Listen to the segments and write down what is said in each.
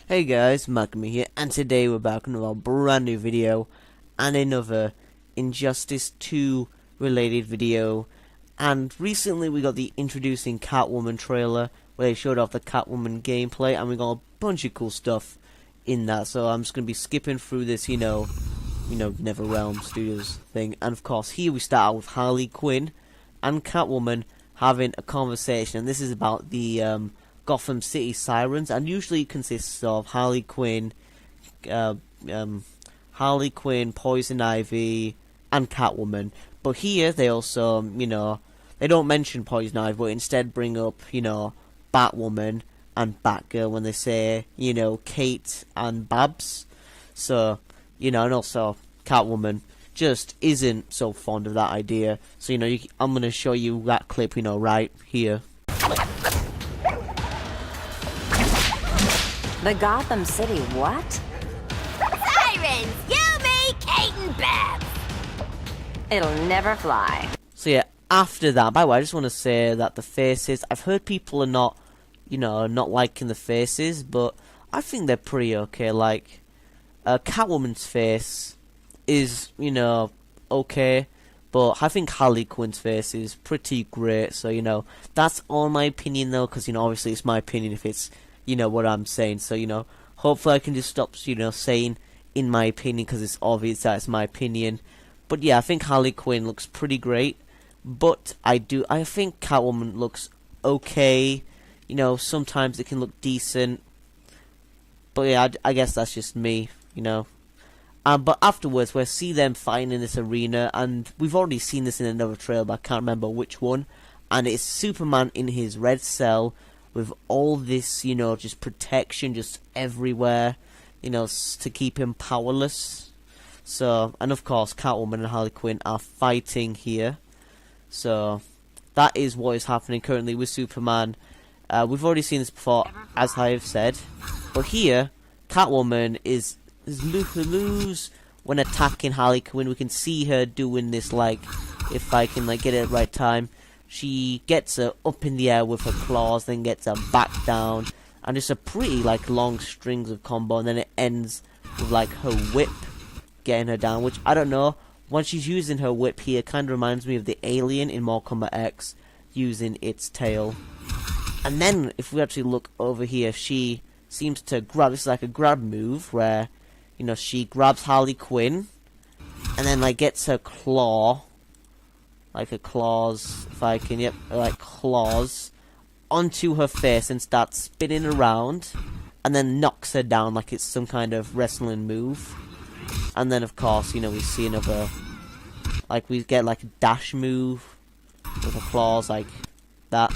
Hey guys, Magma here, and today we're back with another brand new video and another Injustice 2 related video. And recently we got the introducing Catwoman trailer where they showed off the Catwoman gameplay, and we got a bunch of cool stuff in that. So I'm just gonna be skipping through this, NetherRealm Studios thing. And of course, here we start out with Harley Quinn and Catwoman having a conversation, and this is about the Gotham City Sirens, and usually consists of Harley Quinn, Poison Ivy, and Catwoman. But here they also, they don't mention Poison Ivy, but instead bring up, Batwoman and Batgirl when they say, Kate and Babs. So, and also Catwoman just isn't so fond of that idea. So, I'm going to show you that clip, right here. The Gotham City what? Sirens! You, me, Kate and Babs! It'll never fly. So yeah, after that, by the way, I just want to say that the faces, I've heard people are not, not liking the faces, but I think they're pretty okay. Like, Catwoman's face is, okay, but I think Harley Quinn's face is pretty great. So, that's all my opinion though, because, obviously it's my opinion if it's, what I'm saying. So, hopefully I can just stop, saying in my opinion, because it's obvious that it's my opinion. But yeah, I think Harley Quinn looks pretty great. But I think Catwoman looks okay. Sometimes it can look decent. But yeah, I guess that's just me, But afterwards, we'll see them fighting in this arena. And we've already seen this in another trailer, but I can't remember which one. And it's Superman in his red cell, with all this, just protection just everywhere, to keep him powerless. So, and of course, Catwoman and Harley Quinn are fighting here. So, that is what is happening currently with Superman. We've already seen this before, as I have said. But here, Catwoman is lose when attacking Harley Quinn. We can see her doing this, like, if I can, get it at the right time. She gets her up in the air with her claws, then gets her back down, and it's a pretty long strings of combo, and then it ends with her whip getting her down, which I don't know. Once she's using her whip here, it kind of reminds me of the alien in Mortal Kombat X using its tail. And then if we actually look over here, she seems to grab. This is like a grab move where she grabs Harley Quinn and then gets her claw. Like a claws, if I can, claws onto her face and starts spinning around, and then knocks her down like it's some kind of wrestling move. And then of course, we see another, we get a dash move with her claws like that.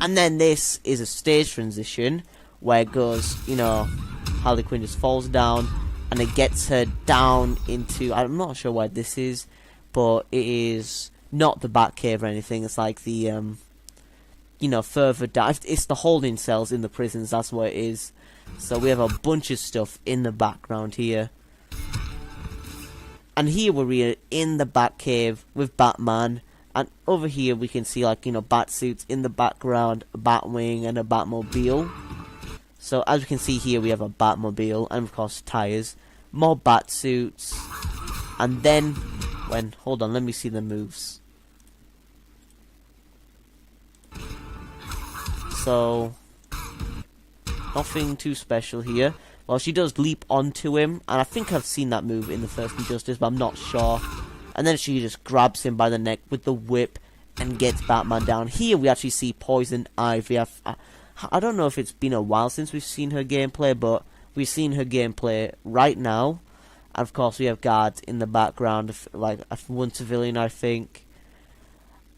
And then this is a stage transition where it goes, Harley Quinn just falls down, and it gets her down into, I'm not sure why this is, but it is not the Batcave or anything. It's like the, further down. It's the holding cells in the prisons. That's what it is. So we have a bunch of stuff in the background here. And here we're in the Batcave with Batman. And over here we can see, Batsuits in the background, a Batwing, and a Batmobile. So as we can see here, we have a Batmobile, and of course tires. More Batsuits. And then, hold on, let me see the moves. So, nothing too special here. Well, she does leap onto him, and I think I've seen that move in the first Injustice, but I'm not sure. And then she just grabs him by the neck with the whip and gets Batman down. Here we actually see Poison Ivy. I don't know if it's been a while since we've seen her gameplay, but we've seen her gameplay right now. And of course we have guards in the background, one civilian, I think.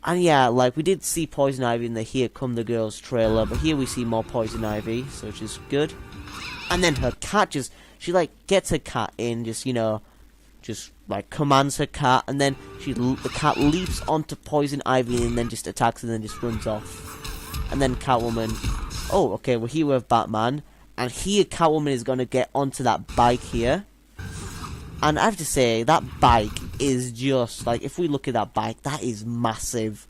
And yeah, we did see Poison Ivy in the Here Come the Girls trailer, but here we see more Poison Ivy, so which is good. And then her cat she gets her cat in, just commands her cat, and then the cat leaps onto Poison Ivy and then just attacks and then just runs off. And then Catwoman, oh, okay, well here we have Batman, and here Catwoman is going to get onto that bike here. And I have to say, that bike is just, if we look at that bike, that is massive.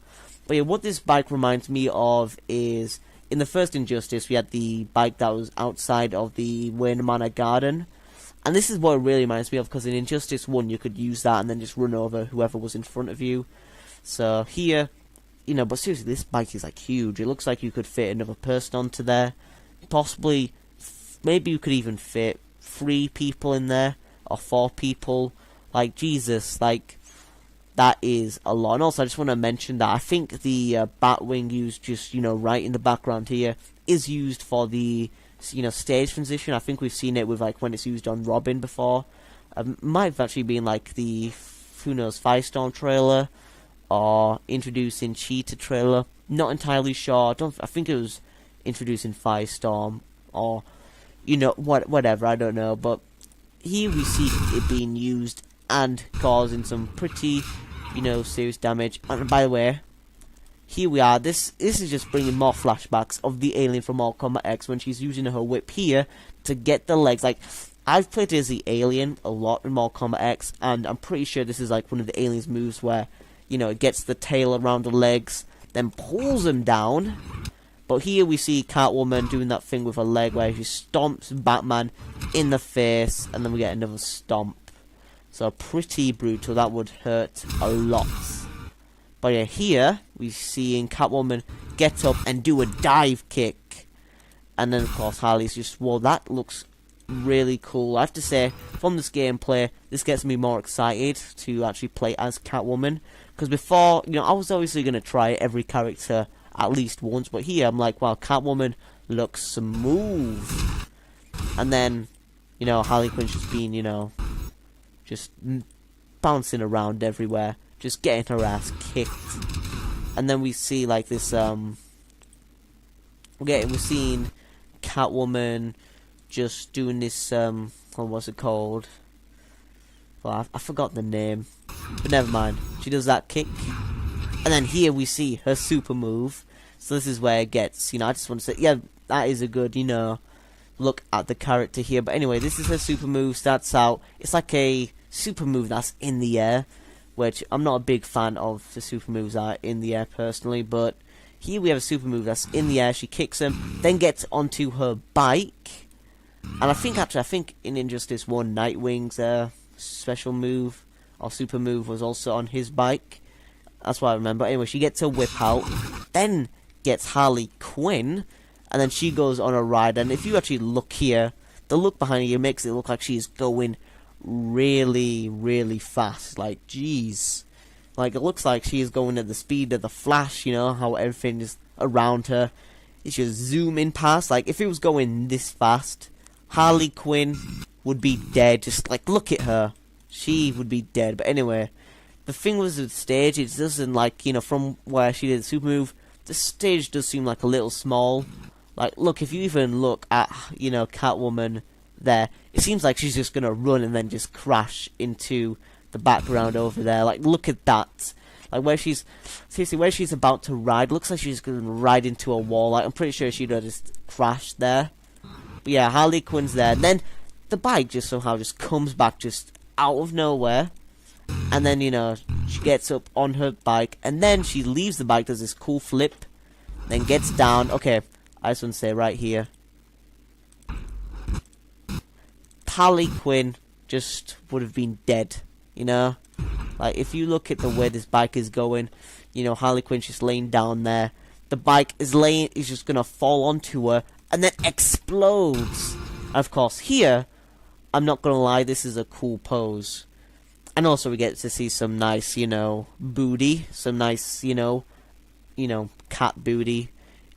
But yeah, what this bike reminds me of is, in the first Injustice, we had the bike that was outside of the Wayne Manor garden. And this is what it really reminds me of, because in Injustice 1, you could use that and then just run over whoever was in front of you. So here, you know, but seriously, this bike is like huge. It looks like you could fit another person onto there. Possibly, maybe you could even fit 3 people in there, or 4 people. Like, Jesus, like, that is a lot. And also, I just want to mention that I think the Batwing used just, you know, right in the background here is used for the, you know, stage transition. I think we've seen it with, like, when it's used on Robin before. Might have actually been, like, the, who knows, Firestorm trailer, or introducing Cheetah trailer. Not entirely sure. I think it was introducing Firestorm, or, you know, whatever, I don't know. But here we see it being used and causing some pretty, you know, serious damage. And by the way, here we are. This is just bringing more flashbacks of the alien from Mortal Kombat X when she's using her whip here to get the legs. Like, I've played as the alien a lot in Mortal Kombat X, and I'm pretty sure this is like one of the alien's moves where, you know, it gets the tail around the legs, then pulls them down. But here we see Catwoman doing that thing with her leg where she stomps Batman in the face, and then we get another stomp. So pretty brutal. That would hurt a lot. But yeah, here we see Catwoman get up and do a dive kick. And then of course Harley's just, well, that looks really cool. I have to say, from this gameplay, this gets me more excited to actually play as Catwoman. Because before, you know, I was obviously going to try every character at least once, but here I'm like, wow, Catwoman looks smooth. And then, you know, Harley Quinn's just being, you know, just bouncing around everywhere, just getting her ass kicked. And then we see like this, we're seeing Catwoman just doing this, what was it called? Well, I forgot the name, but never mind. She does that kick. And then here we see her super move. So this is where it gets, you know, I just want to say, yeah, that is a good, you know, look at the character here. But anyway, this is her super move, starts out, it's like a super move that's in the air, which I'm not a big fan of the super moves that are in the air personally, but here we have a super move that's in the air, she kicks him, then gets onto her bike. And I think in Injustice 1, Nightwing's special move, or super move, was also on his bike. That's what I remember. Anyway, she gets her whip out, then gets Harley Quinn, and then she goes on a ride. And if you actually look here, the look behind her makes it look like she's going really, really fast. Like, jeez. Like, it looks like she's going at the speed of the Flash, you know, how everything is around her. It's just zooming past. Like, if it was going this fast, Harley Quinn would be dead. Just, like, look at her. She would be dead. But anyway, the thing was with the stage, it doesn't, like, you know, from where she did the super move, the stage does seem like a little small. Like, look, if you even look at, you know, Catwoman there, it seems like she's just gonna run and then just crash into the background over there. Like, look at that. Like, where she's, seriously, where she's about to ride, looks like she's gonna ride into a wall. Like, I'm pretty sure she'd have just crashed there. But yeah, Harley Quinn's there. And then the bike just somehow just comes back just out of nowhere. And then, you know, she gets up on her bike, and then she leaves the bike, does this cool flip, then gets down. Okay, I just want to say right here, Harley Quinn just would have been dead, you know? Like, if you look at the way this bike is going, you know, Harley Quinn's just laying down there, the bike is just gonna fall onto her, and then explodes. And of course, here, I'm not gonna lie, this is a cool pose. And also we get to see some nice, you know, booty, some nice, you know, cat booty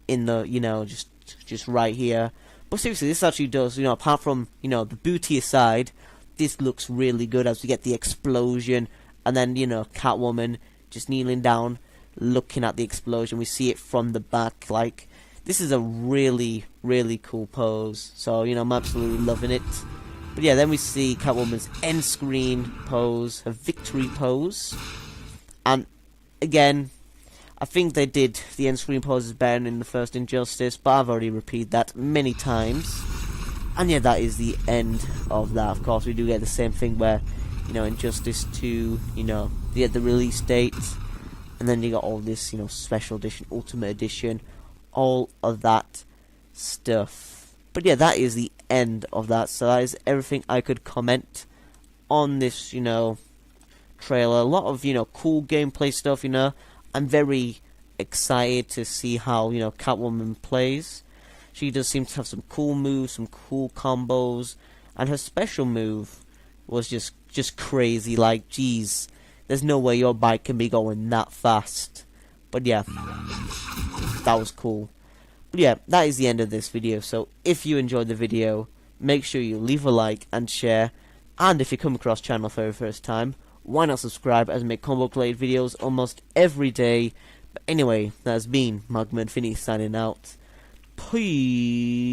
in the, you know, just right here. But seriously, this actually does, you know, apart from, you know, the booty aside, this looks really good as we get the explosion, and then, you know, Catwoman just kneeling down, looking at the explosion. We see it from the back. Like, this is a really, really cool pose. So, you know, I'm absolutely loving it. But yeah, then we see Catwoman's end screen pose, her victory pose. And again, I think they did the end screen poses better in the first Injustice, but I've already repeated that many times. And yeah, that is the end of that. Of course, we do get the same thing where, you know, Injustice 2, you know, they had the release date, and then you got all this, you know, special edition, Ultimate Edition, all of that stuff. But yeah, that is the end of that. So that is everything I could comment on this, trailer. A lot of, cool gameplay stuff, I'm very excited to see how, Catwoman plays. She does seem to have some cool moves, some cool combos, and her special move was just crazy. Like, geez, there's no way your bike can be going that fast. But yeah, that was cool. But yeah, that is the end of this video. So if you enjoyed the video, make sure you leave a like and share. And if you come across the channel for the first time, why not subscribe, as I make combo played videos almost every day. But anyway, that has been Magma Infinity signing out. Peace.